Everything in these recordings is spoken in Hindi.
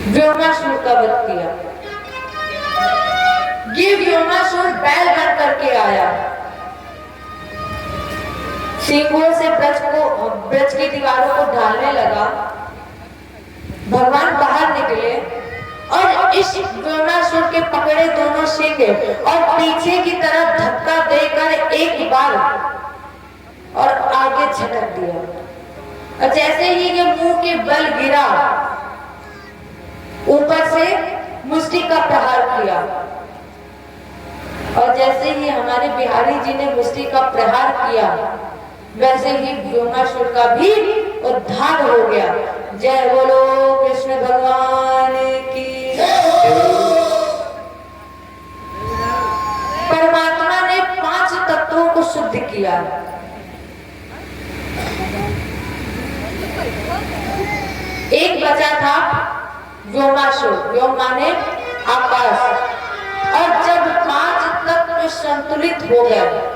व्योमासुर का वध किया। ये व्योमासुर बैल बन करके आया, सिंहों से ब्रज की दीवारों को ढालने लगा। भगवान बाहर निकले और इस व्योमासुर के पकड़े दोनों सिंह और पीछे की तरफ धक्का देकर एक बार और आगे झटक दिया। और जैसे ही ये मुंह के बल गिरा, ऊपर से मुष्टि का प्रहार किया। और जैसे ही हमारे बिहारी जी ने मुष्टि का प्रहार किया, वैसे ही व्योमासुर का भी उद्धार हो गया। जय बोलो कृष्ण भगवान की। परमात्मा ने 5 तत्वों को शुद्ध किया। एक बचा था व्योमासुर, व्योम माने आकाश। और जब 5 तत्व संतुलित हो गए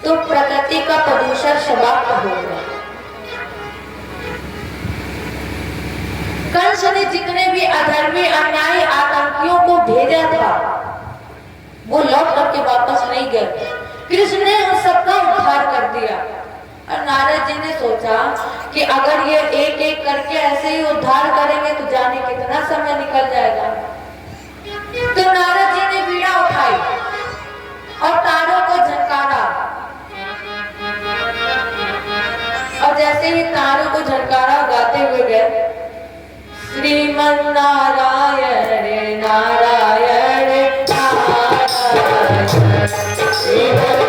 तो प्रकृति का प्रदूषण समाप्त हो गया। कंस ने जितने भी अधर्मी अन्यायी आतंकियों को भेजा था, वो लौट करके वापस नहीं गए। कृष्ण ने उन सबका उद्धार कर दिया। और नारद जी ने सोचा कि अगर ये एक एक करके ऐसे ही उद्धार करेंगे तो जाने कितना समय निकल जाएगा। तो नारद जी ने वीणा उठाई और तारों को झनकारा। और जैसे ही तारों को झनकारा, गाते हुए गए, श्रीमन नारायण नारायण नारायण, श्रीमन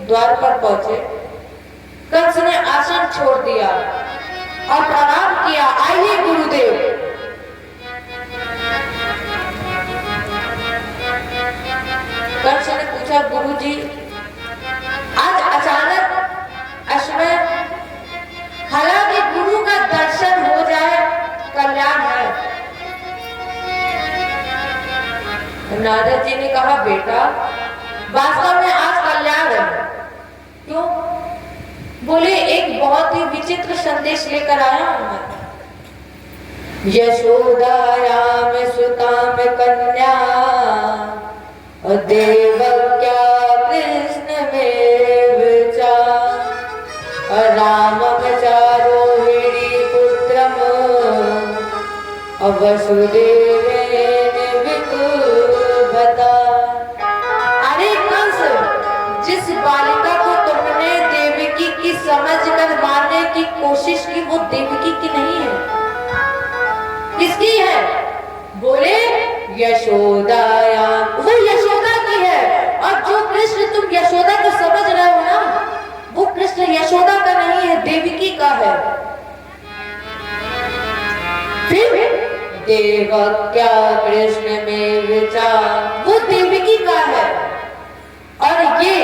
द्वार पर पहुंचे। कंस ने आसन छोड़ दिया और प्रणाम किया, आइए गुरुदेव। कंस ने पूछा, गुरुजी आज अचानक अश्वमेध, हालांकि गुरु का दर्शन हो जाए कल्याण है। नारद जी ने कहा, बेटा वास्तव में आज कल्याण है। क्यों? बोले, एक बहुत ही विचित्र संदेश लेकर आया हूं मैं। यशोदायाम सुताम कन्या देवक्या कृष्ण में विचार, रामम चारोहिणी पुत्रम वसुदेवेन विकुर्वता। अरे कंस, जिस बालिका को तुमने देवकी की समझ कर मारने की कोशिश की, वो देवकी की नहीं है। किसकी है? बोले, यशोदाया, वो यशोदा की है। और जो कृष्ण तुम यशोदा को समझ रहे हो ना, वो कृष्ण यशोदा का नहीं है, देवकी का है। फिर देवक्या कृष्ण में विचार, वो देवकी का है। और ये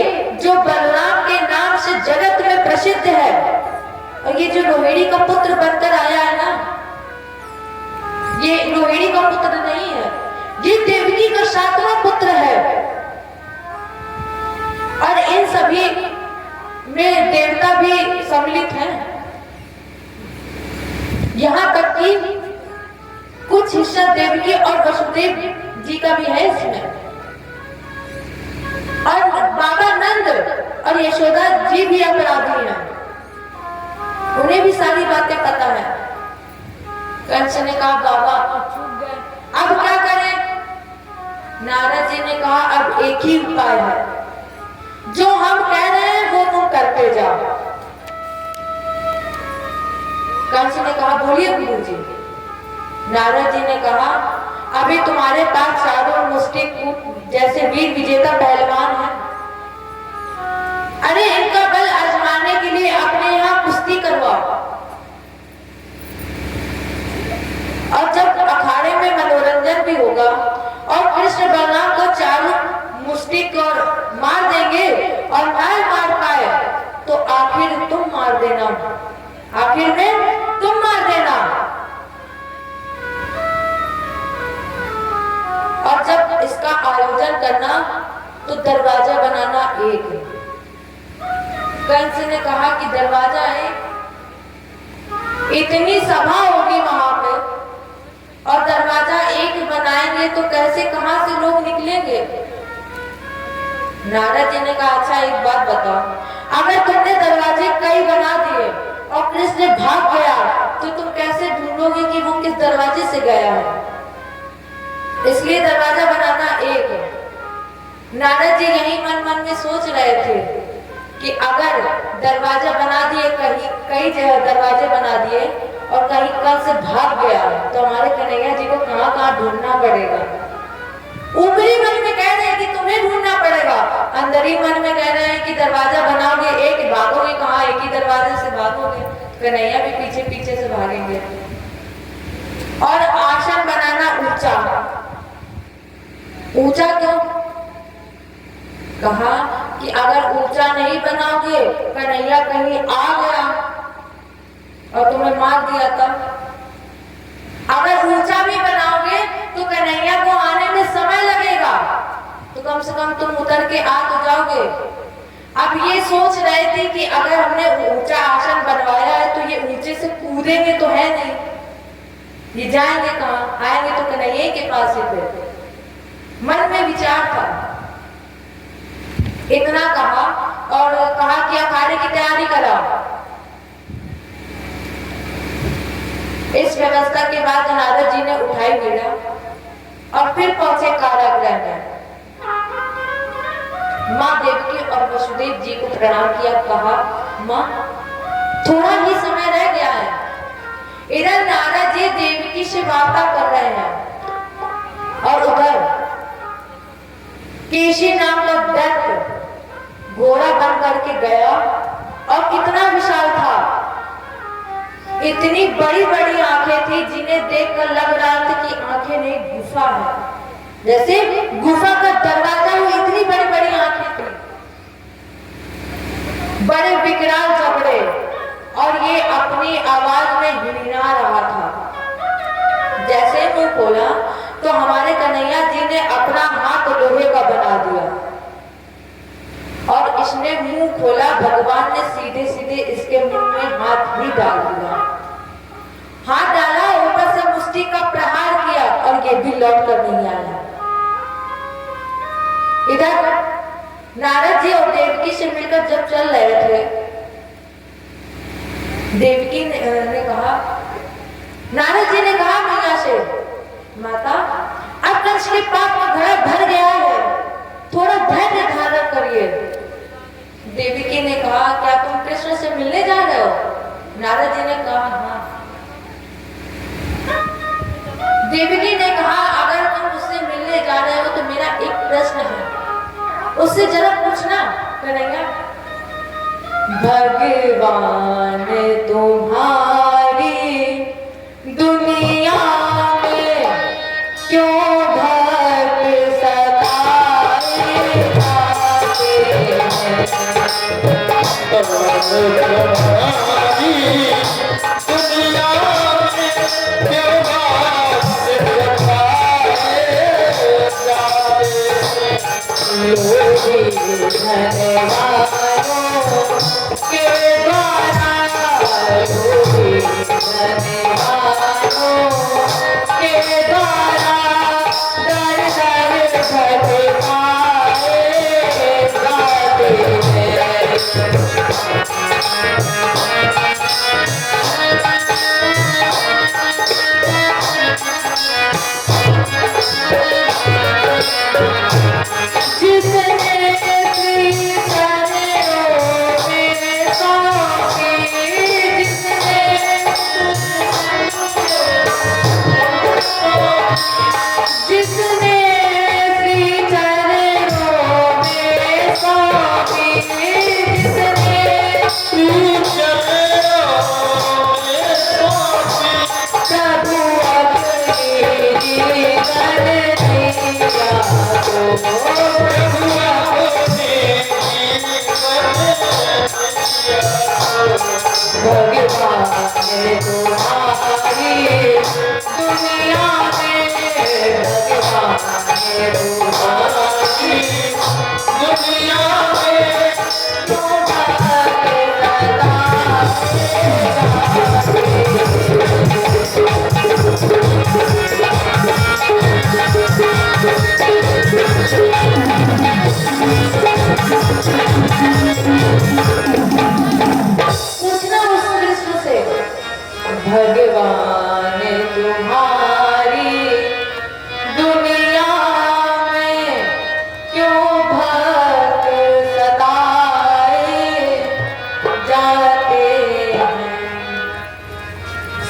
जो बलराम के नाम से जगत में प्रसिद्ध है, और ये जो रोहिणी का पुत्र बनकर आया है ना, ये रोहिणी का पुत्र नहीं है, ये देवकी का 7वां पुत्र है। और इन सभी में देवता भी सम्मिलित हैं। यहाँ तक कि कुछ हिस्सा देवकी और वसुदेव जी का भी है इसमें। और बाबा नंद और यशोदा जी भी अपराधी हैं, उन्हें भी सारी बातें पता है। कंस ने कहा बाबा अब क्या करें? नारद जी ने कहा अब एक ही उपाय है, जो हम कह रहे हैं वो तुम करते जाओ। कंस ने कहा बोलिए गुरु जी। नारद जी ने कहा अभी तुम्हारे पास चारों मुष्टि जैसे वीर विजेता पहलवान हैं। अरे इनका बल आजमाने के लिए अपने यहाँ कुश्ती करवाओ, और जब अखाड़े में मनोरंजन भी होगा और कृष्ण बलराम को चारों मुष्टि और मार देंगे और नहीं मार पाए तो आखिर तुम मार देना, आखिर में तुम मार देना। और जब इसका आयोजन करना तो दरवाजा बनाना एक। कंस ने कहा कि दरवाजा एक, इतनी सभा होगी वहां पे और दरवाजा एक बनाएंगे तो कैसे, कहां से लोग निकलेंगे? नारद जी ने कहा अच्छा एक बात बताओ, अगर तुमने दरवाजे कई बना दिए और कृष्ण भाग गया तो तुम कैसे ढूंढोगे कि वो किस दरवाजे से गया है? इसलिए दरवाजा बनाना एक है। नारद जी यही मन मन में सोच रहे थे कि अगर दरवाजा बना दिए, कई जगह दरवाजे बना दिए और कहीं कंस से भाग गया तो हमारे कन्हैया जी को कहां कहां ढूंढना पड़ेगा। ऊपरी मन में कह रहे हैं कि तुम्हें ढूंढना पड़ेगा, अंदरी मन में कह रहे हैं कि दरवाजा बनाओगे एक, भागोगे कहां? एक ही दरवाजे से भागोगे, कन्हैया भी पीछे पीछे से भागेंगे। और आसन बनाना ऊंचा, ऊंचा क्यों? कहा कि अगर ऊंचा नहीं बनाओगे, कन्हैया कहीं आ गया और तुम्हें मार दिया तब। अगर ऊंचा भी बनाओगे तो कन्हैया को आने में समय लगेगा, तो कम से कम तुम उतर के आ तो जाओगे। अब ये सोच रहे थे कि अगर हमने ऊंचा आसन बनवाया है तो ये ऊंचे से कूदेंगे तो है नहीं, ये जाएंगे कहां? आएंगे तो कन्हैया के पास ही थे। मन में विचार था। इतना कहा और कहा कि अखाड़े की तैयारी कराओ। इस व्यवस्था के बाद नारद जी ने उठाई वीणा और फिर पहुंचे कारागृह में। माँ देवकी और वसुदेव जी को प्रणाम किया, कहा माँ थोड़ा ही समय रह गया है। इधर नारद जी देवकी से वार्ता कर रहे हैं और उधर केशी नाम का दैत्य घोड़ा बन करके गया और कितना विशाल था, इतनी बड़ी बड़ी आंखें थी जिन्हें देखकर लग रहा था कि आंखें नहीं गुफा है, जैसे गुफा का दरवाजा हो, इतनी बड़ी बड़ी आंखें थी, बड़े विकराल जबड़े, और ये अपनी आवाज में हिनहिना रहा था। जैसे मुंह खोला तो हमारे कन्हैया जी ने अपना हाथ लोहे का बना दिया और इसने मुंह खोला, भगवान ने सीधे सीधे इसके मुंह में हाथ भी डाल दिया। हाथ डाला, ऊपर से मुष्टि का प्रहार किया और ये भी लौट कर नहीं आया। इधर नारद जी और देवकी से मिलकर जब चल रहे थे, देवकी ने कहा, नारद जी ने कहा मैया से, माता अब कंस के पाप में घड़ा भर गया है, थोड़ा धैर्य धारण करिए। देवकी ने कहा क्या तुम कृष्ण से मिलने जा रहे हो? नारद जी ने कहा हाँ। देवकी ने कहा अगर तुम उससे मिलने जा रहे हो तो मेरा एक प्रश्न है, उससे जरा पूछना। कन्हैया, भगवान तुम्हारी दुनिया में क्यों भक्त सताए जाते हैं? तुम्हारी दुनिया में क्यों भक्त सताए जाते हैं? लोग धनवानों के द्वारा योगी धन्यवादों के द्वारा दर दर भटकाए जाते हैं। जिसने श्री चरणों में सौंपी, जिसने श्री चरणों में सौंपी, प्रभु अपने जीवन दिया तो प्रभु अपने जीवन दिया तो भगवान ने तुम्हारी दुनिया में, भगवान ने तुम्हारी दुनिया में पूछना उस कृष्ण से, भगवान तुम्हारी दुनिया में क्यों भक्त सताए जाते हैं।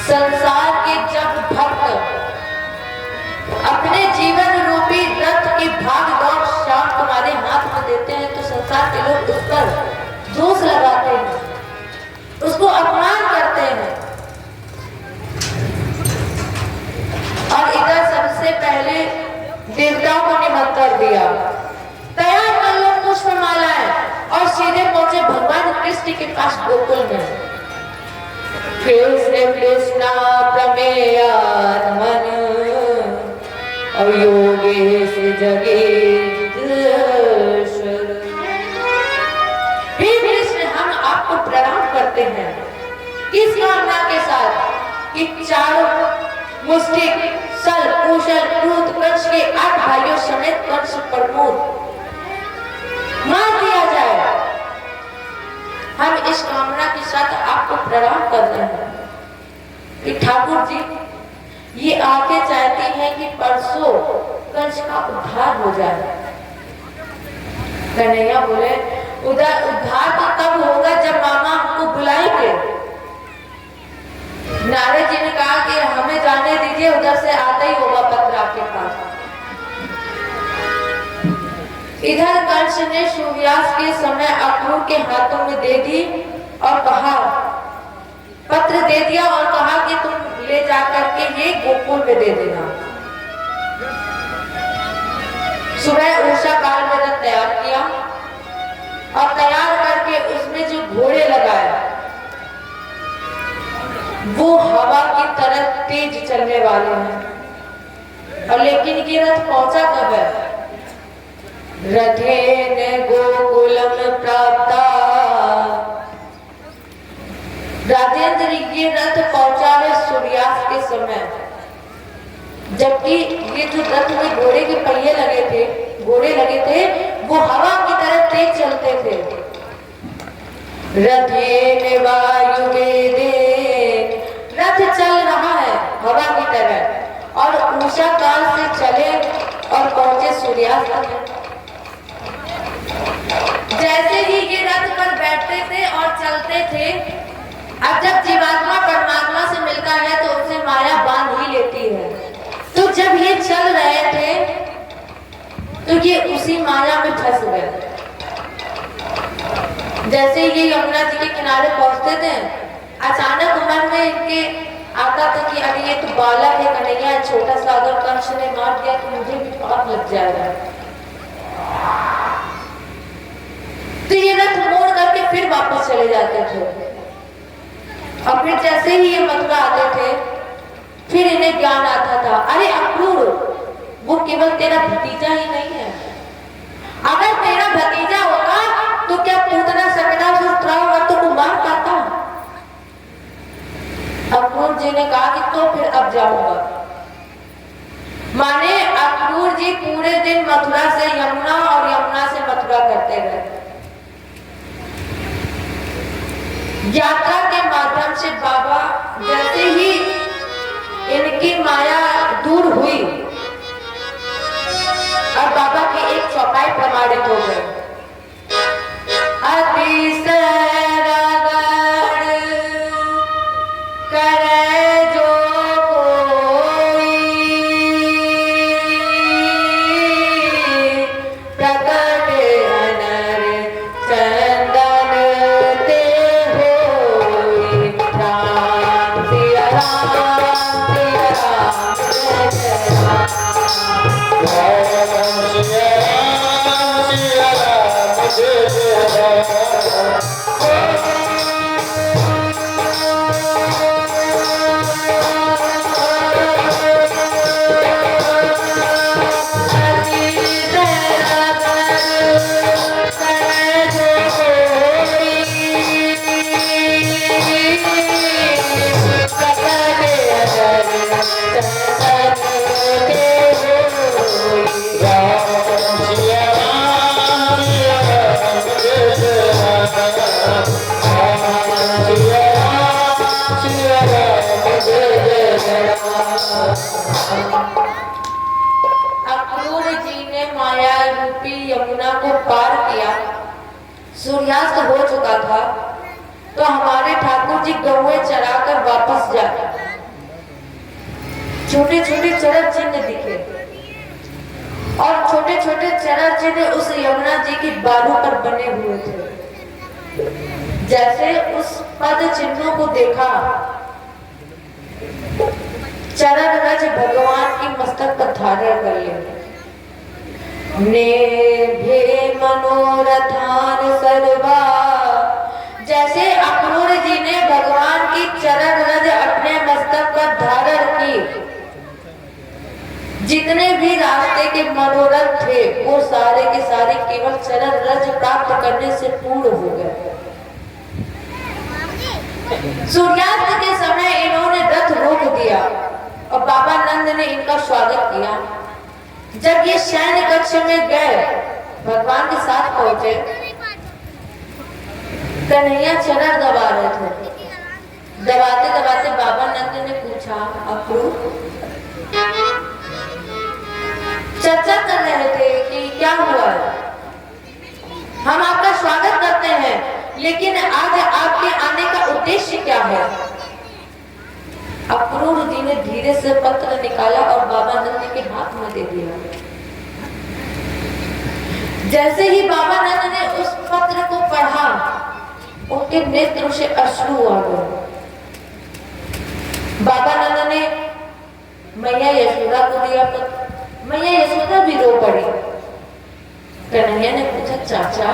संसार के जब भक्त अपने जीवन रूपी रथ की भाग दौड़ शाम तुम्हारे हाथ में देते हैं तो संसार के लोग उस पर दोष लगाते हैं, उसको अपमान करते हैं। और इधर सबसे पहले देवताओं को निमंत्रण दिया, तैयार कर लो पुष्पमालाएं और सीधे पहुंचे भगवान कृष्ण के पास गोकुल में। कृष्ण कृष्णा प्रमेयात्मन और योगेश जगेश्वर। हे कृष्ण, हम आपको प्रणाम करते हैं इस कामना के साथ कि चारों मुष्टिक सल कुशल क्रूत कंस के 8 भाइयों समेत कंस प्रमोद मार दिया जाए। हम इस कामना के साथ आपको प्रणाम कर रहे हैं कि ठाकुर जी ये आके चाहती हैं कि परसों कंस का उद्धार हो जाए। कन्हैया बोले उद्धार तो तब होगा जब मामा हमको बुलाएंगे। नारद जी ने कहा कि हमें जाने दीजिए, उधर से आता ही होगा पत्र आपके पास। इधर कंस ने सूर्यास्त के समय अक्रूर के हाथों में दे दी और कहा, पत्र दे दिया और कहा कि तुम ले जाकर के ये गोकुल में दे देना। सुबह उषा काल में रथ तैयार किया और तैयार करके उसमें जो घोड़े लगाए वो हवा की तरह तेज चलने वाले हैं। और लेकिन ये रथ पहुंचा कब है? रथेन गोकुलम प्राप्ता। राजेंद्र, ये रथ पहुंचा है सूर्यास्त के समय, जबकि ये जो रथ में घोड़े के पहिए लगे थे, वो हवा की तरह तेज चलते थे। रथेन वायुवेदे, रथ चल रहा है हवा की तरह और उषा काल से चले और पहुंचे सूर्यास्त तक। जैसे ही ये रथ पर बैठते थे और चलते थे, अब जब जीवात्मा परमात्मा से मिलता है तो उसे माया बांध ही लेती है। तो जब ये चल रहे थे तो ये उसी माया में फंस गए। जैसे ये यमुना जी के किनारे पहुंचते थे, अचानक मन में इनके आता था कि अरे ये तो बालक है कन्हैया, छोटा सा अगर कंस ने मार दिया तो मुझे भी पाप लग जाएगा। तो ये रथ मोड़ करके फिर वापस चले जाते थे। और फिर जैसे ही ये मथुरा आते थे फिर इन्हें ज्ञान आता था, अरे अक्रूर वो केवल तेरा भतीजा ही नहीं है। अगर तेरा भतीजा होगा तो क्या पूतना सकना सुत्राव तो जी ने कहा कि तो फिर अब जाऊंगा। माने अक्रूर जी पूरे दिन मथुरा से यमुना और यमुना से मथुरा करते रहे। यात्रा के माध्यम से बाबा जैसे ही इनकी माया दूर हुई और बाबा की एक चौपाई प्रमाणित हो गई। अति सरगण करे जो कोई प्रकट अनर चंदन ते होई। राम सिया राम सिया राम जय जय अक्रूर जी ने माया रूपी यमुना को पार किया। सूर्यास्त हो चुका था तो हमारे ठाकुर जी गौए चराकर वापस जाए। छोटे छोटे चरण चिन्ह दिखे और छोटे छोटे चरण चिन्ह उस यमुना जी की बालों पर बने हुए थे। जैसे उस पद चिन्हों को देखा, चरण रज भगवान की मस्तक पर धारण कर लिया। ने मनोरथान सर्वा, जैसे अक्रूर जी ने भगवान की चरण रज अपने मस्तक पर धारण की, जितने भी रास्ते के मनोरथ थे वो सारे के सारे केवल चरण रज प्राप्त करने से पूर्ण हो गए। सूर्यास्त के समय इन्होंने रथ रोक दिया और बाबा नंद ने इनका स्वागत किया। जब ये शयन कक्ष में गए, भगवान के साथ पहुंचे, कन्हैया चरण दबा रहे थे। दबाते दबाते बाबा नंद ने पूछा, अक्रूर चर्चा कर रहे थे कि क्या हुआ है? हम आपका स्वागत करते हैं, लेकिन आज आपके आने का उद्देश्य क्या है? अक्रूर जी ने धीरे से पत्र निकाला और बाबा नंद के हाथ में दे दिया। जैसे ही बाबा नंद ने उस पत्र को पढ़ा, उनके नेत्रों से अश्रु आ गए। बाबा नंद ने मैया यशोदा को दिया पत्र। मैया यशोदा भी रो पड़ी। कन्हैया ने पूछा, चाचा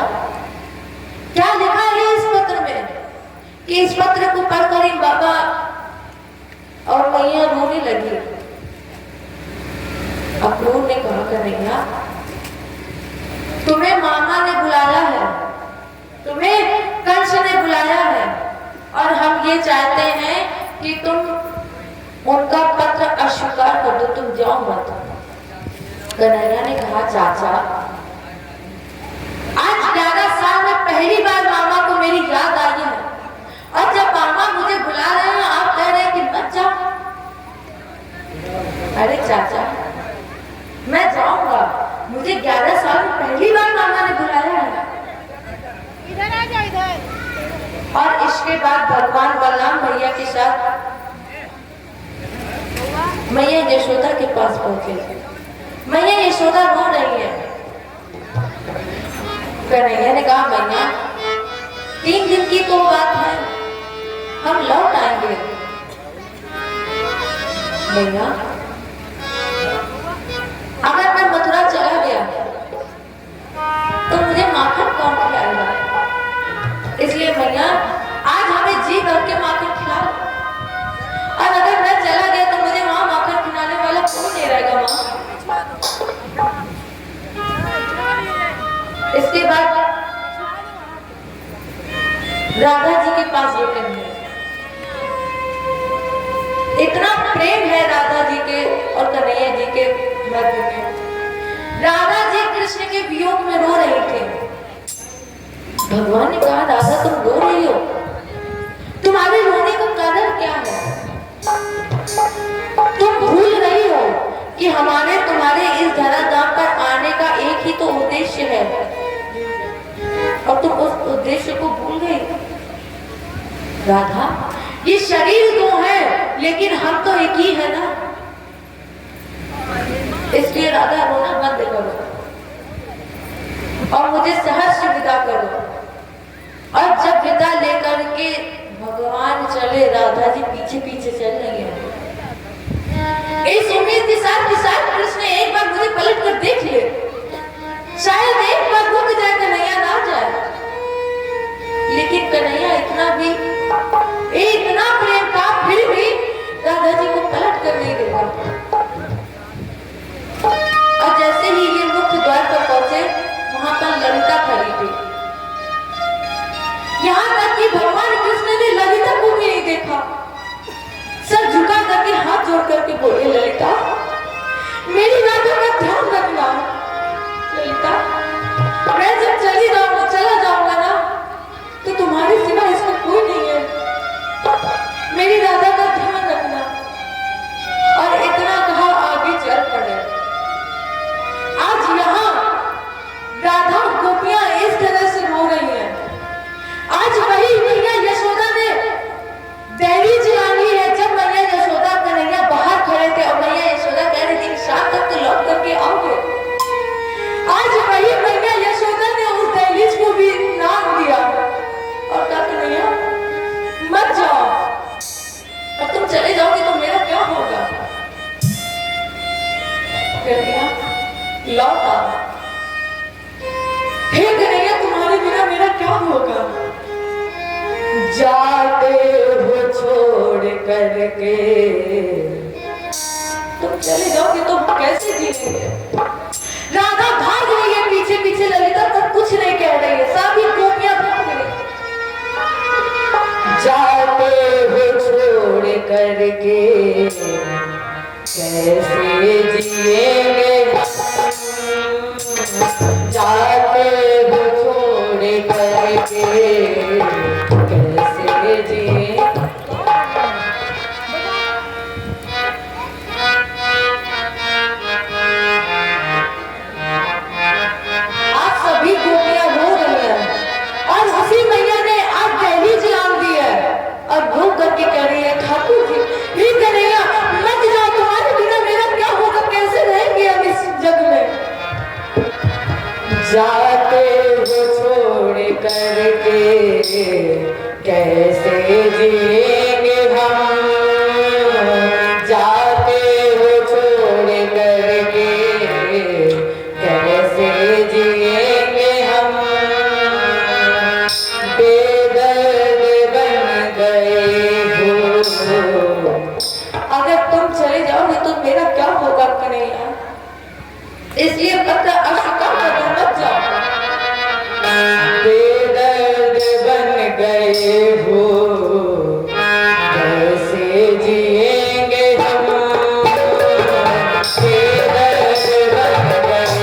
क्या लिखा है इस पत्र में कि इस पत्र को पढ़कर ही बाबा और मैया रोने लगी। अक्रूर ने कहा, कन्हैया तुम्हें मामा ने बुलाया है, तुम्हें कंस ने बुलाया है और हम ये चाहते हैं कि तुम उनका पत्र अस्वीकार कर दो, तुम जाओ मत। कन्हैया ने कहा, चाचा आज 11 साल में पहली बार मामा को मेरी याद आई है और जब मामा मुझे बुला रहे हैं आप कह रहे हैं कि मत जाओ। अरे चाचा मैं जाऊंगा, मुझे 11 साल में पहली बार मामा ने बुलाया है। इधर आ जाओ इधर। और इसके बाद भगवान बलराम भैया के साथ मैया यशोदा के पास पहुंचे। मैया यशोदा रो रही है। कन्हैया ने कहा, मैया 3 दिन की तो बात है, हम लौट आएंगे। मैया अगर मैं मथुरा चला गया तो मुझे माखन कौन खिलाएगा? इसलिए मैया आज हमें जी भर के माखन खिलाओ, और अगर मैं चला गया तो मुझे वहां माखन खिलाने वाला कौन नहीं रहेगा माँ? इसके बाद राधा जी के पास ये कन्हैया, के मध्य में राधा जी कृष्ण के वियोग में रो रहे थे। भगवान ने कहा, राधा तुम रो रही हो, तुम्हारे रोने का कारण क्या है? तुम भूल रही हो कि हमारे तुम्हारे इस धराधाम पर आने का एक ही तो उद्देश्य है, और तुम उस उद्देश्य को भूल गई। राधा, ये शरीर दो है लेकिन हम तो एक ही है ना, इसलिए राधा रोना बंद करो और मुझे सहर्ष विदा करो। और जब विदा लेकर के भगवान चले, राधा जी पीछे पीछे चल रही है। इस उम्मीद के साथ कृष्ण एक बार मुझे पलट कर देख ले, शायद एक बार रुक जाए, कन्हैया ना जाए। लेकिन कन्हैया इतना प्रेम था, फिर भी राधा जी को पलट कर नहीं देखा। और जैसे ही ये मुख्य द्वार पर पहुंचे, वहां पर ललिता खड़ी थी। यहाँ तक कि भगवान कृष्ण ने ललिता को भी नहीं देखा। सर झुका करके हाथ जोड़ करके बोले, ललिता मेरी राधा का ध्यान रखना। ललिता, मैं जब चला जाऊंगा ना, तो तुम्हारे सिवा इसमें कोई नहीं है, मेरी राधा का ध्यान रखना। और इतना कहा आगे चल पड़े। आज यहाँ राधा गोपियां इस तरह से रो रही हैं। आज वही मैया यशोदा ने दहलीज जलानी है। जब मैया यशोदा कन्हैया बाहर खड़े थे और मैया यशोदा कह रही थी शाम तक तो लौट करके आओगे, आज वही मैया यशोदा ने उस दहलीज को भी नाम दिया और कहा, कन्हैया मत जाओ, और तुम चले जाओगे तो मेरा क्या होगा? कन्हैया लौट आओ। हे कन्हैया, तुम्हारे बिना मेरा क्या होगा? जाते हो छोड़ करके, तुम चले जाओगे तो हम कैसे जिएंगे? राधा भाग रही है पीछे पीछे, ललिता तक कुछ नहीं कह रही है, सभी गोपियां भाग रही। जाते हो छोड़ करके कैसे जिएंगे, जाते हो छोड़ करके कैसे जिए। आज सभी गोपियां रो रही हैं और उसी मैया ने आज दहलीज जलान दी है और रो करके कह रही है, ठाकुर जी ही कन्हैया मत जाओ, तुम्हारे बिना मेरा क्या होगा, कैसे रहेंगे हम इस जग में? जाते हो छोड़ करके कैसे जिएंगे हम, जाते हो छोड़ करके कैसे जिएंगे हम, बेदर्द बन गए हो। अगर तुम चले जाओगे तो मेरा क्या होगा कन्हैया? इसलिए पत्र अस्वीकार कर दो, मत जाओ। बेदर्द बन गए हो, कैसे जिएंगे हम, बेदर्द बन गए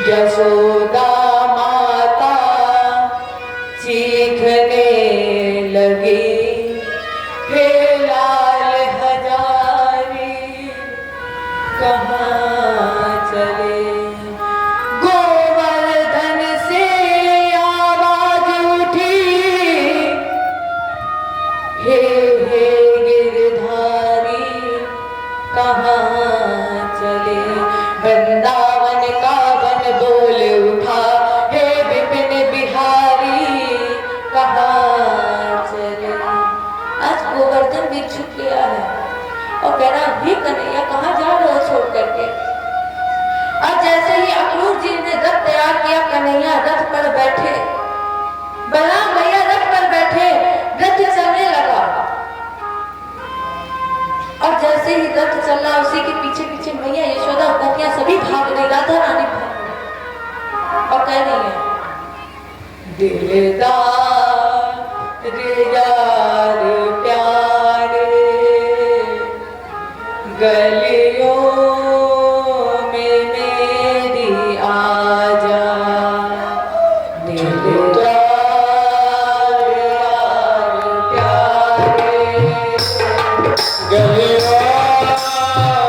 यशोदा माता चीखने लगी, हे लाल हजारी कहाँ चले। गोवर्धन से आवाज उठी, हे गिरधारी कहाँ चले। वृंदावन का वन बोल उठा, हे विपिन बिहारी कहाँ चले। आज गोवर्धन भिक्षु किया है और कह रहा, हे कन्हैया कहाँ जा रहे हो छोड़ करके। और जैसे ही अक्रूर जी ने रथ तैयार किया, कन्हैया रथ पर बैठे, बलराम भैया रथ पर बैठे, रथ चलने लगा। और जैसे ही रथ चल रहा, उसी के पीछे पीछे मैया यशोदा गोपियां सभी भाग रही, राधा रानी भाग रही और कह रही है, दिलदार यार प्यारे गलियों में मेरी आजा। दिलदार यार प्यारे गलियों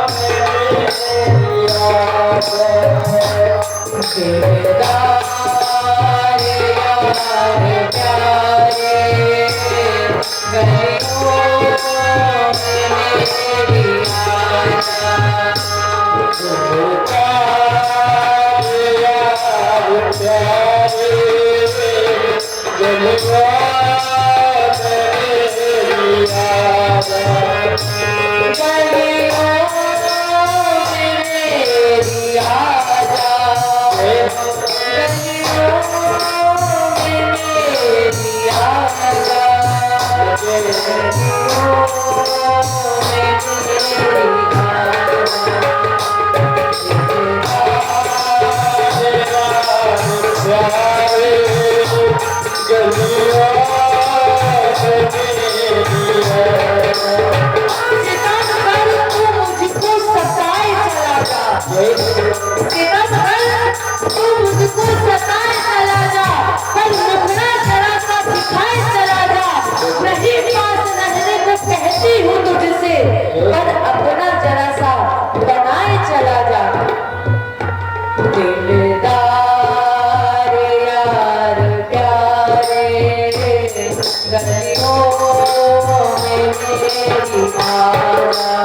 में दिलदार यार प्यारे गलियों में मेरी आजा। पर अपना जरा सा बनाए चला जा। दिलदार यार प्यारे गलियों में मेरी आजा।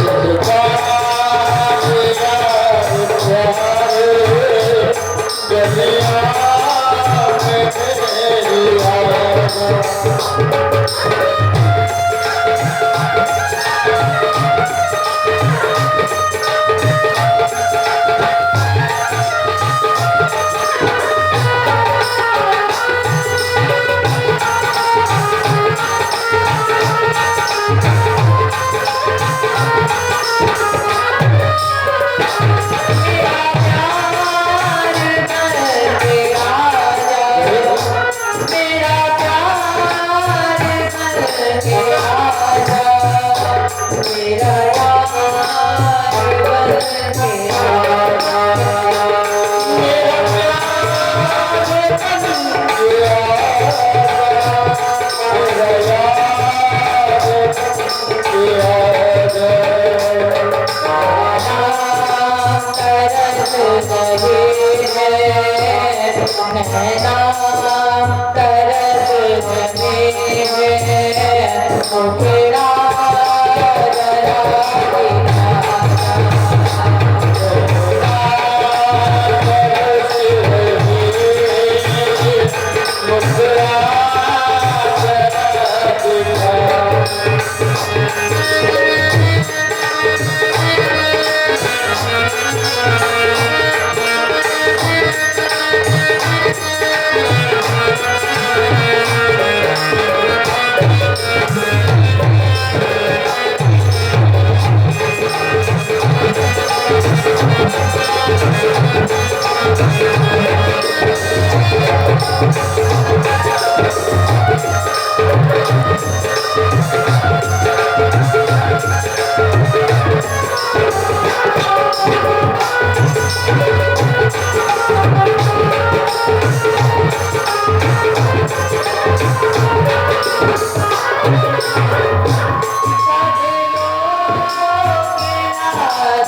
दिलदार यार प्यारे गलियों में मेरी आजा।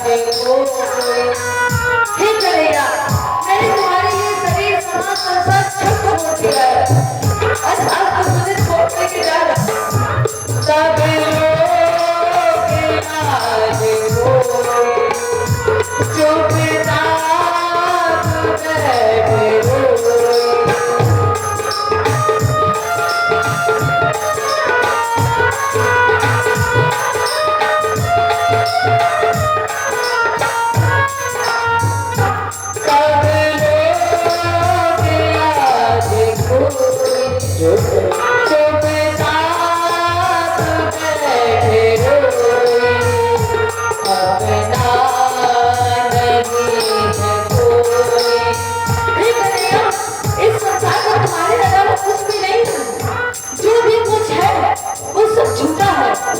देखो हे कन्हैया, मैंने तुम्हारे लिए शरीर समाज संसार सब छोड़ दिया है, आज तुम मुझे छोड़ के जा रहे सब लोग देखो चुपचाप बैठे हो।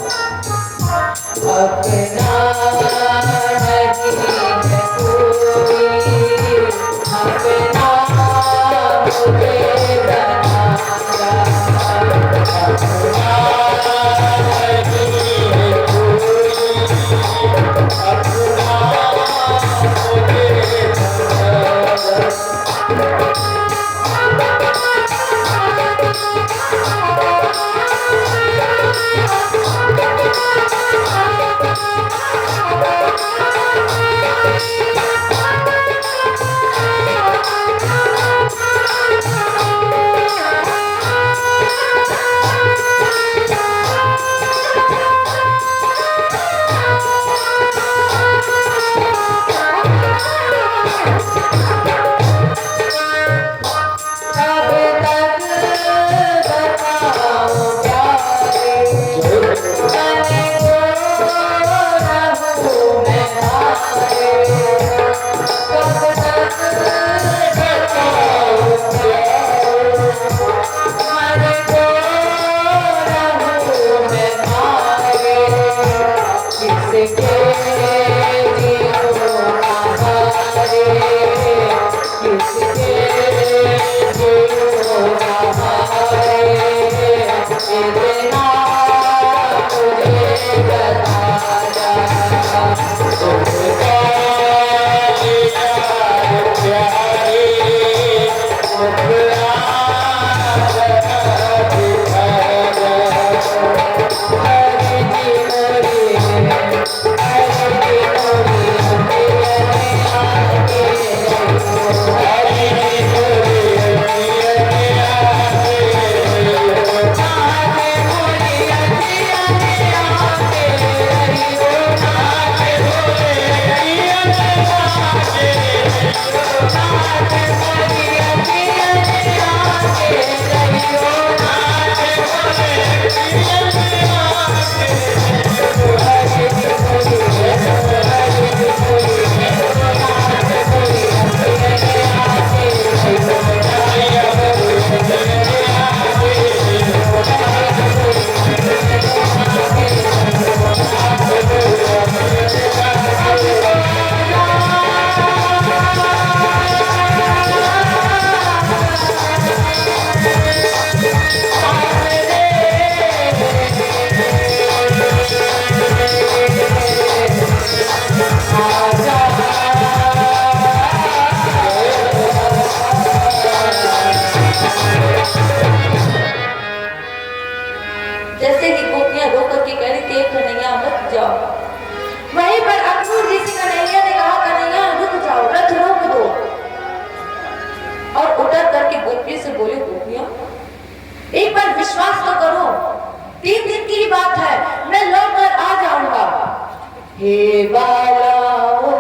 हे बालाओ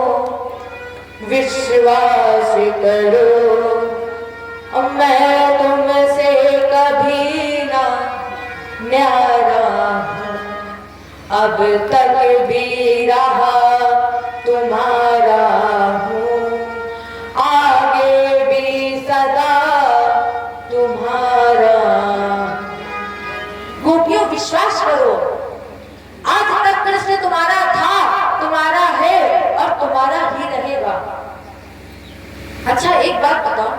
विश्वास करो, मैं तुमसे कभी ना न्यारा हूँ, अब तक भी रहा तुम्हारा हूँ, आगे भी सदा तुम्हारा। गोपियों विश्वास करो, आज तक कृष्ण तुम्हारा था, तुम्हारा है और तुम्हारा ही रहेगा। अच्छा एक बात बताओ,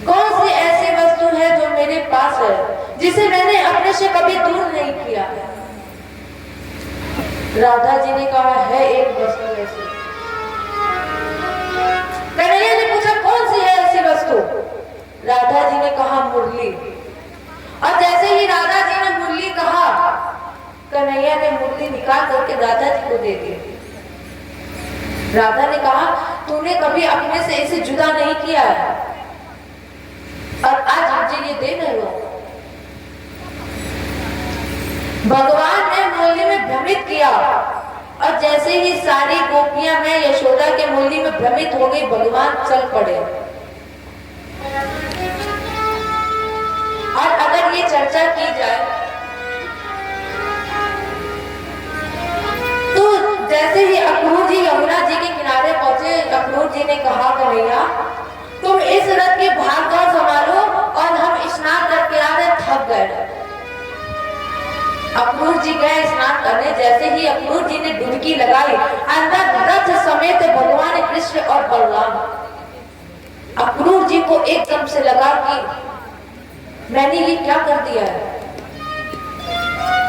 कौन सी ऐसी वस्तु है जो मेरे पास है जिसे मैंने अपने से कभी दूर नहीं किया? राधा जी ने कहा है एक वस्तु ऐसी। कन्हैया ने पूछा कौन सी है ऐसी वस्तु? राधा जी ने कहा मुरली। और जैसे ही राधा जी ने मुरली कहा, कन्हैया ने मुरली निकाल करके राधा जी को दे दी। राधा ने कहा तूने कभी अपने से इसे जुदा नहीं किया है और आज मुझे ये दे रहे हो। भगवान ने मुरली में भ्रमित किया और जैसे ही सारी गोपियां में यशोदा के मुरली में भ्रमित हो गई, भगवान चल पड़े। और अगर ये चर्चा की जाए तो जैसे ही अक्रूर जी यमुना जी के किनारे पहुंचे, अक्रूर जी ने कहा कन्हैया तुम इस रथ के भाग दौड़ संभालो और हम स्नान करके आ रहे, थक गए। अक्रूर जी गए स्नान करने। जैसे ही अक्रूर जी ने डुबकी लगाई, अंदर रथ समेत भगवान कृष्ण और बलराम। अक्रूर जी को एकदम से लगा कि मैंने ये क्या कर दिया है,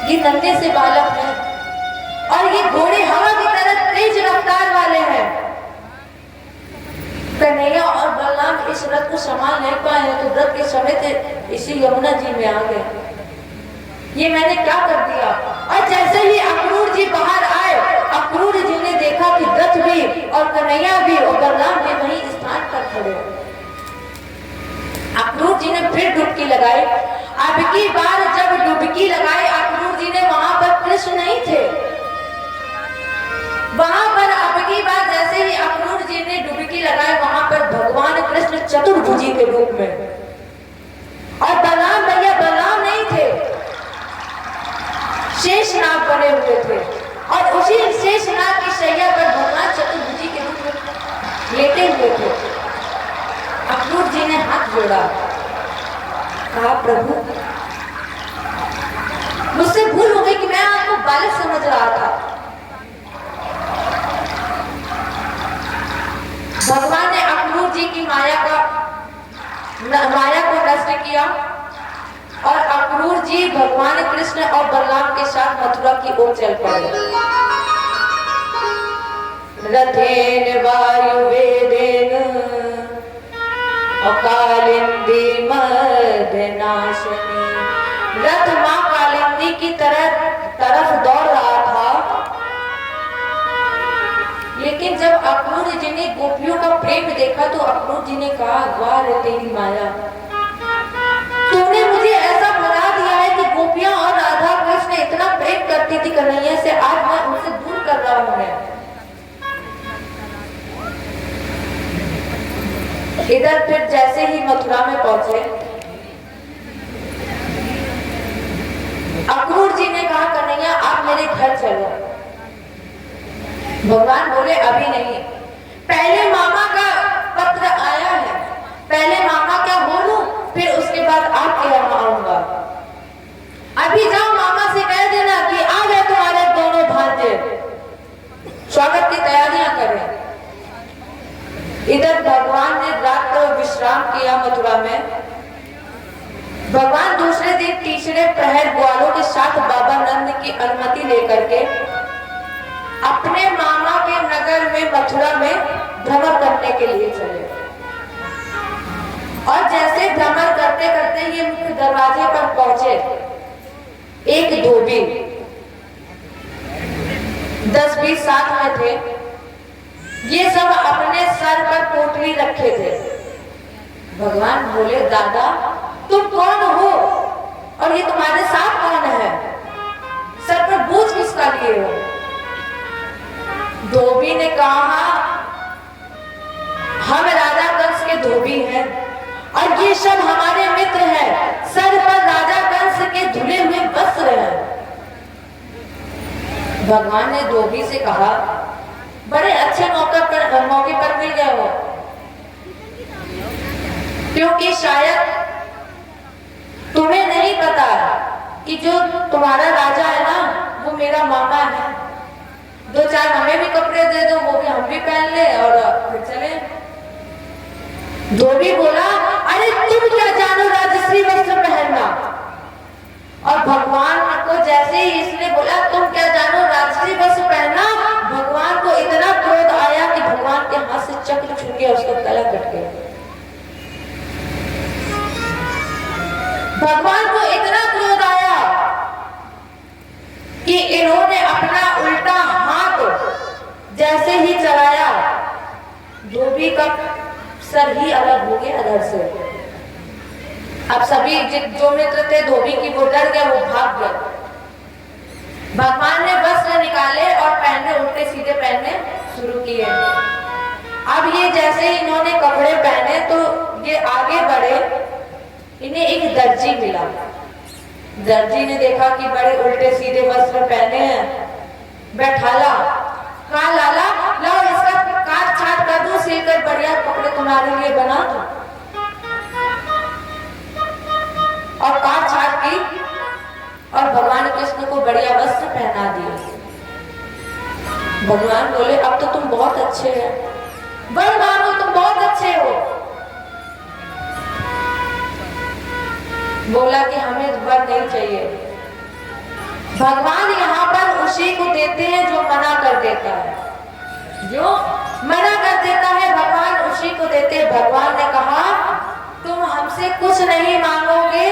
ये नन्हे से बालक हैं और ये घोड़े हवा की तरह तेज रफ्तार वाले हैं। कन्हैया और बलराम इस रथ को संभाल नहीं पाए तो रथ के समेत इसी यमुना जी में आ गए। ये मैंने क्या कर दिया? और जैसे ही अक्रूर जी बाहर आए, अक्रूर जी ने देखा कि रथ भी और कन्हैया भी और बलराम भी वहीं स्थान पर खड़े। अक्रूर जी ने फिर डुबकी लगाई। अब की बार जब डुबकी लगाई, अक्रूर जी ने वहां पर कृष्ण नहीं थे। वहां पर अब की बार जैसे ही अक्रूर जी ने डुबकी लगाई, वहां पर भगवान कृष्ण चतुर्भुजी के रूप में और बलराम भैया बलराम नहीं थे, शेषनाग बने हुए थे। और उसी शेषनाग की शैया पर भगवान चतुर्भुजी के रूप में लेटे हुए थे। अक्रूर जी ने हाथ जोड़ा, कहा प्रभु मुझसे भूल हो गई कि मैं आपको बालक समझ रहा था। भगवान ने अक्रूर जी की माया को नष्ट किया और अक्रूर जी भगवान कृष्ण और बलराम के साथ मथुरा की ओर चल पड़े। रथेन वायुवेदेन कालिंदी मदनाशिनी। रथ मां कालिंदी की तरफ दौड़ रहा था, लेकिन जब अक्रूर जी ने गोपियों का प्रेम देखा तो अक्रूर जी ने कहा वाह रे तेरी माया, तूने मुझे ऐसा बता दिया है कि गोपियां और राधा कृष्ण इतना प्रेम करती थी कन्हैया से, आज मैं उनसे दूर कर रहा हूं। इधर फिर जैसे ही मथुरा में पहुंचे, अक्रूर जी ने कहा कन्हैया आप मेरे घर चलो। भगवान बोले अभी नहीं, पहले मामा का पत्र आया है, पहले मामा क्या बोलूं, फिर उसके बाद आपके यहाँ आऊंगा। अभी जाओ मामा से कह देना कि आ गए तुम्हारे दोनों भांजे, स्वागत की तैयारियां करें। इधर भगवान ने रात विश्राम किया मथुरा में। भगवान दूसरे दिन तीसरे प्रहर ग्वालों के साथ बाबा नंद की अनुमति लेकर के अपने मामा के नगर में मथुरा में भ्रमण करने के लिए चले। और जैसे भ्रमण करते करते ये मुख्य दरवाजे पर पहुंचे, एक धोबी 10-20 साथ में थे। ये सब अपने सर पर पोटली रखे थे। भगवान बोले दादा तुम कौन हो और ये तुम्हारे साथ कौन है, सर पर बोझ किसका लिए हो? धोबी ने कहा हम राजा कंस के धोबी हैं और ये सब हमारे मित्र हैं, सर पर राजा कंस के धुले हुए वस्त्र हैं। भगवान ने धोबी से कहा बड़े अच्छे मौके पर मिल गए हो, क्योंकि शायद तुम्हें नहीं पता कि जो तुम्हारा राजा है ना वो मेरा मामा है। 2-4 हमें भी कपड़े दे दो, वो भी हम भी पहन ले और फिर चले। धोबी बोला अरे तुम क्या जानो राजश्री वस्त्र पहनना। और भगवान को जैसे ही इसने बोला तुम क्या जानो राजश्री वस्त्र भगवान को इतना क्रोध आया कि इन्होंने अपना उल्टा हाथ जैसे ही चलाया, धोबी का सर ही अलग हो गया इधर से। अब सभी जो मित्र थे धोबी की, वो डर गया, वो भाग गया। भगवान ने वस्त्र निकाले और पहनने, उल्टे सीधे पहनने शुरू किए। अब ये जैसे ही इन्होंने कपड़े पहने तो ये आगे बढ़े, इन्हें एक दर्जी मिला। दर्जी ने देखा कि बड़े उल्टे सीधे वस्त्र पहने हैं, बैठाला, कहा लाला लाओ इसका काट छाट कर दूं, सिलकर बढ़िया कपड़े तुम्हारे लिए बना दूं। और काट छाट की और भगवान कृष्ण को बढ़िया वस्त्र पहना दिए। भगवान बोले अब तो तुम बहुत अच्छे हैं, वर मांगो तुम बहुत अच्छे हो। बोला कि हमें वर नहीं चाहिए। भगवान यहाँ पर उसी को देते हैं जो मना कर देता है, जो मना कर देता है भगवान उसी को देते हैं। भगवान ने कहा तुम हमसे कुछ नहीं मांगोगे,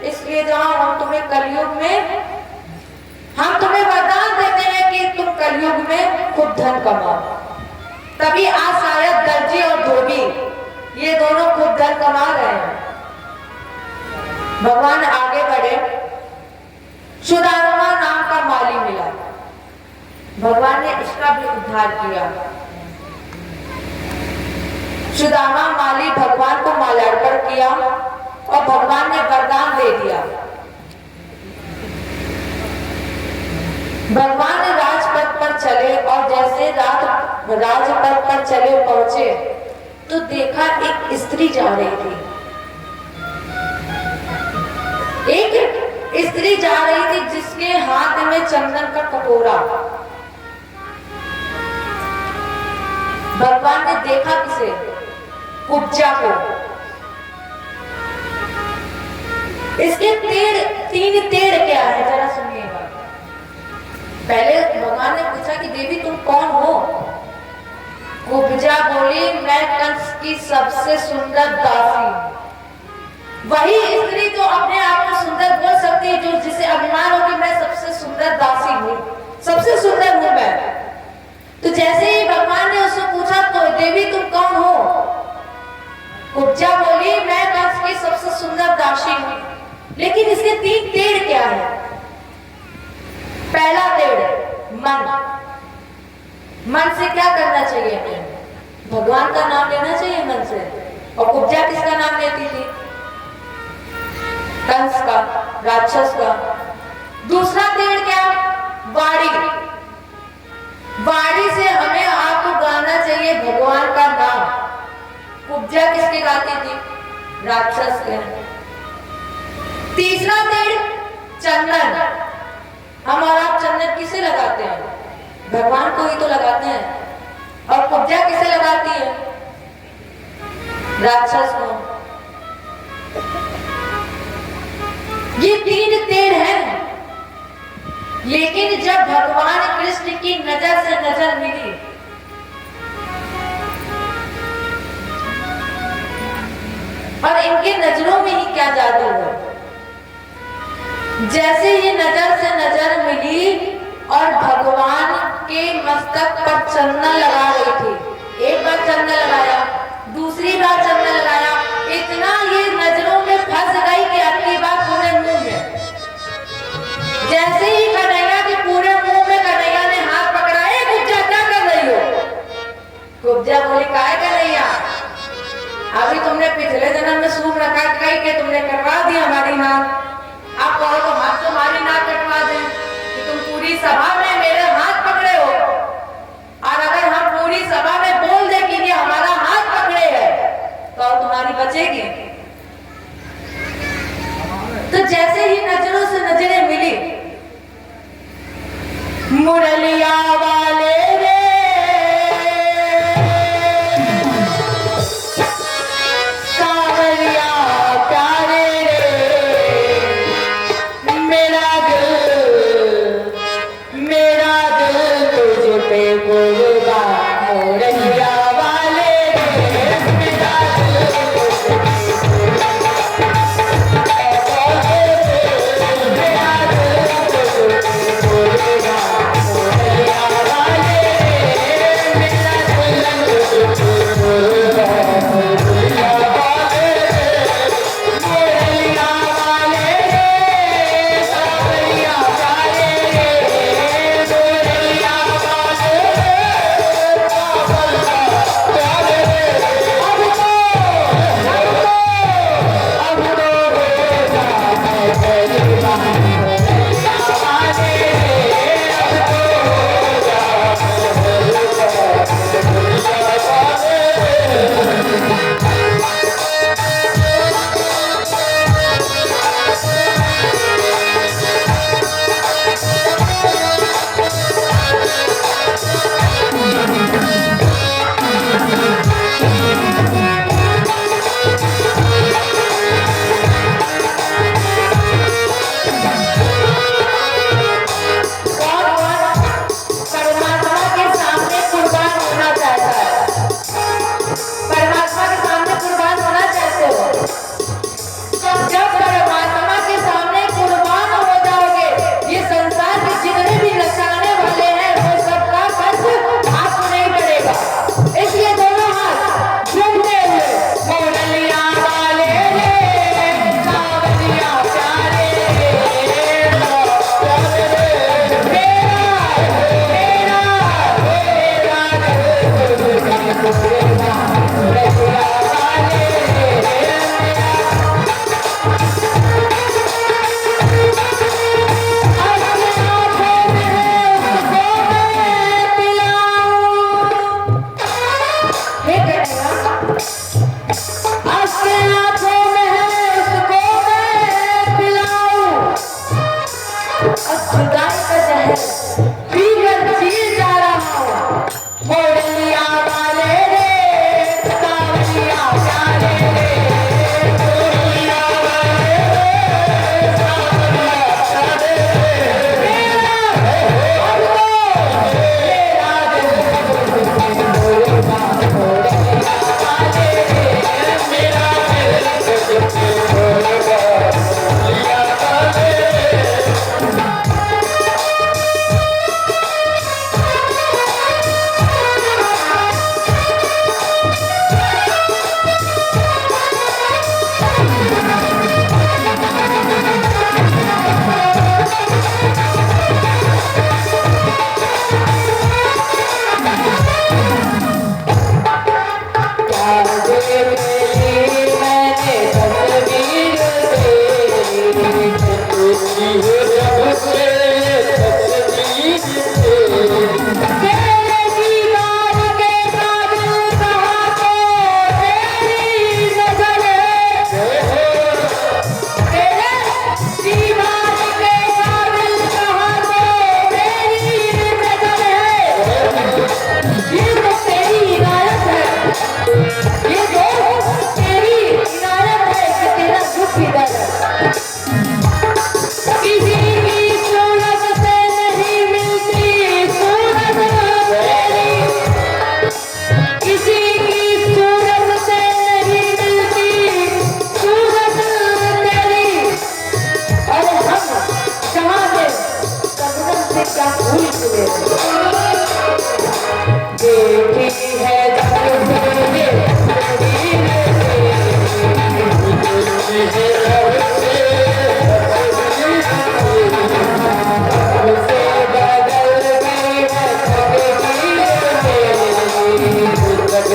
इसलिए जाओ हम तुम्हें कलयुग में, हम तुम्हें वरदान देते हैं कि तुम कलयुग में खूब धन कमाओ। तभी आज शायद दर्जी और धोबी ये दोनों खूब धन कमा रहे हैं। भगवान आगे बढ़े, सुदामा नाम का माली मिला। भगवान ने इसका भी उद्धार किया। सुदामा माली भगवान को माल्यार्पण किया और भगवान ने वरदान दे दिया। भगवान राजपथ पर चले और जैसे राजपथ पर चले पहुंचे तो देखा एक स्त्री जा रही थी। एक स्त्री जा रही थी जिसके हाथ में चंदन का कटोरा। भगवान ने देखा किसे? कुब्जा को। इसके तीन तेड़ क्या है जरा सुनिएगा। पहले भगवान ने पूछा कि देवी तुम कौन हो? कुब्जा बोली मैं कंस की सबसे सुंदर दासी। वही स्त्री जो अपने आप को सुंदर बोल सकती है, जो जिसे अभिमान हो कि मैं सबसे सुंदर दासी हूँ, सबसे सुंदर हूँ मैं। तो जैसे ही भगवान ने उससे पूछा तो देवी तुम कौन हो? कुब्जा बोली मैं कंस की सबसे सुंदर दासी हूँ। लेकिन इसके तीन तेड़ क्या है? पहला तेड़ मन। मन से क्या करना चाहिए हमें? भगवान का नाम लेना चाहिए मन से। और कुब्जा किसका नाम लेती थी? कंस का, राक्षस का। दूसरा तेड़ क्या? वाणी। वाणी से हमें आपको गाना चाहिए भगवान का नाम। कुब्जा किसके गाती थी? राक्षस के। तीसरा तेड़ चंदन। हम और आप चंदन किसे लगाते हैं? भगवान को ही तो लगाते हैं। और कुब्जा किसे लगाती है? राक्षस को। ये तीन तेड़ हैं। लेकिन जब भगवान कृष्ण की नजर से नजर मिली और इनके नजरों में ही क्या जादू है। जैसे ये नजर से नजर मिली और भगवान के मस्तक पर चंदन लगा रही थी। एक बार चंदन लगाया, दूसरी बार चंदन लगाया, इतना ये नजरों में फंस गई कि अगली बार पूरे मुंह में। जैसे ही कन्हैया के पूरे मुंह में कन्हैया ने हाथ पकड़ा, कुब्जा क्या कर रही हो? कुब्जा बोली काहे कन्हैया, अभी तुमने पिछले जन्म में सूप रखा कही के तुमने कटवा दी हमारी नाक। आप कहो तो हाथ तुम्हारी नाक कटवा दें कि तुम पूरी सभा में मेरे हाथ पकड़े हो। और अगर हम पूरी सभा में बोल दे कि ये हमारा हाथ पकड़े है तो तुम्हारी बचेगी। तो जैसे ही नजरों से नजरें मिली, मुरलिया वाले रे सावरिया प्यारे रे, मेरा दिल तुझ पे कुर्बान। मुरलिया वाले रे मेरा दिल तुझ पे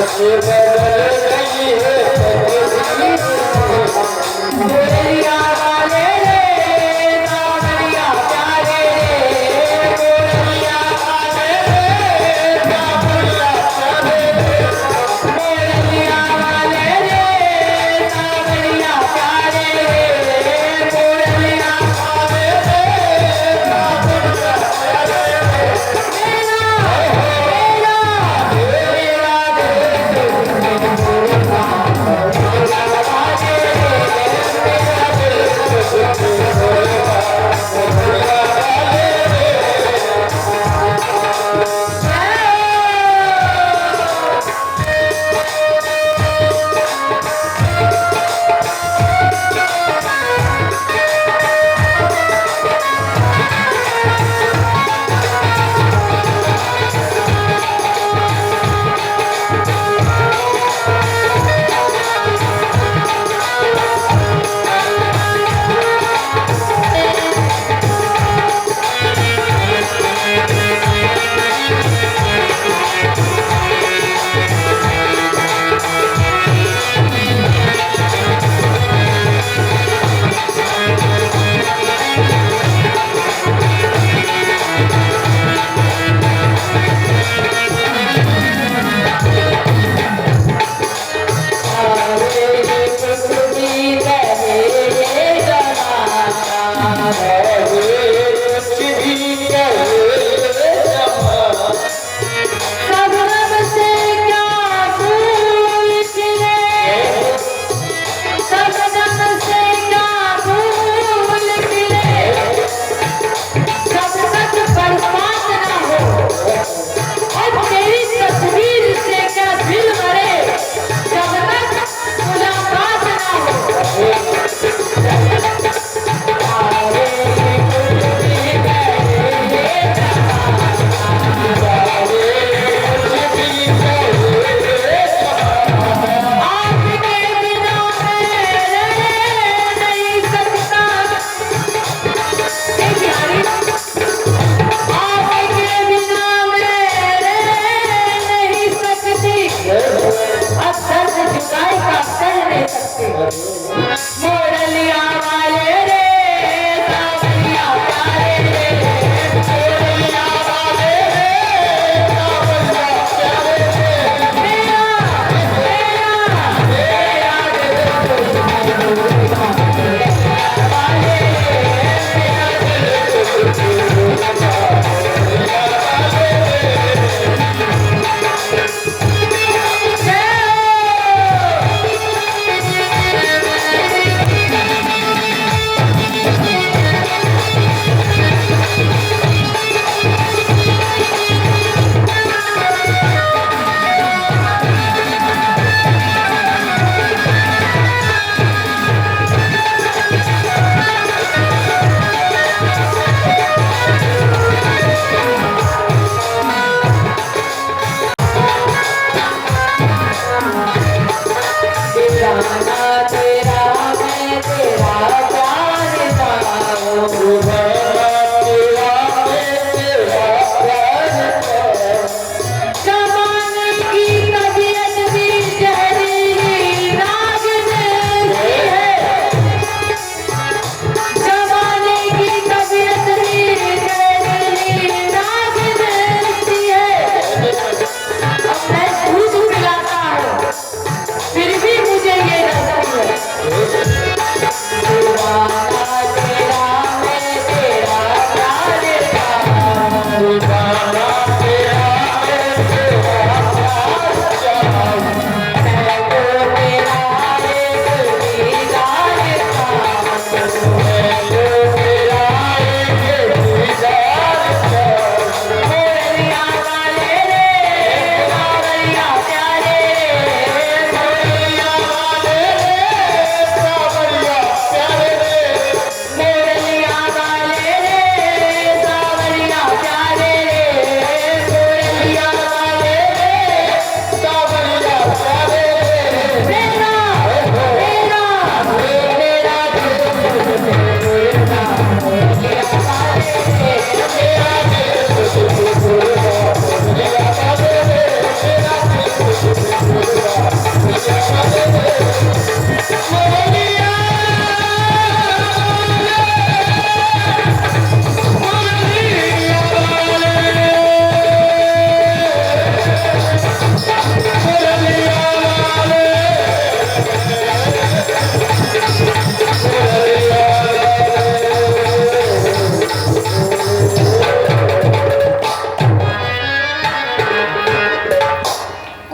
बदल गई है तकदीर। गोरिया वाले रे सावरिया प्यारे रे, गोरिया वाले रे सावरिया प्यारे रे, गोरिया वाले रे सावरिया प्यारे रे, गोरिया वाले रे सावरिया प्यारे रे। मेरा मेरा मेरा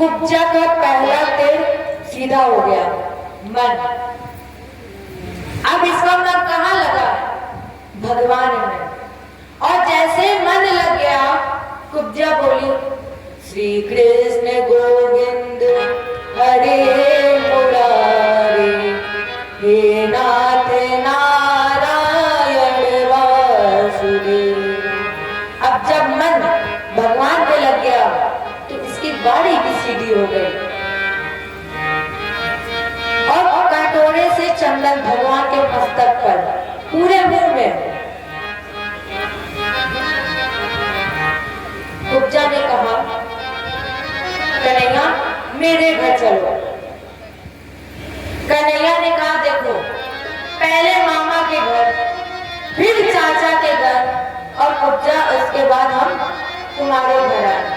कुब्जा का पहला तेल सीधा हो गया, मन। अब इसका मन कहाँ लगा? भगवान में। और जैसे मन लग गया, कुब्जा बोली, श्री कृष्ण गोविंद हरे मुरारी, हे नाथ नारायण वासुदेव। अब जब मन भगवान पे लग गया तो इसकी बाड़ी भी सीधी हो गई और कटोरे से चंदन भगवान के मस्तक पर, पूरे मुंह में। कुब्जा ने कहा, कन्हैया मेरे घर चलो। कन्हैया ने कहा, देखो पहले मामा के घर, फिर चाचा के घर, और कुब्जा उसके बाद हम तुम्हारे घर आए।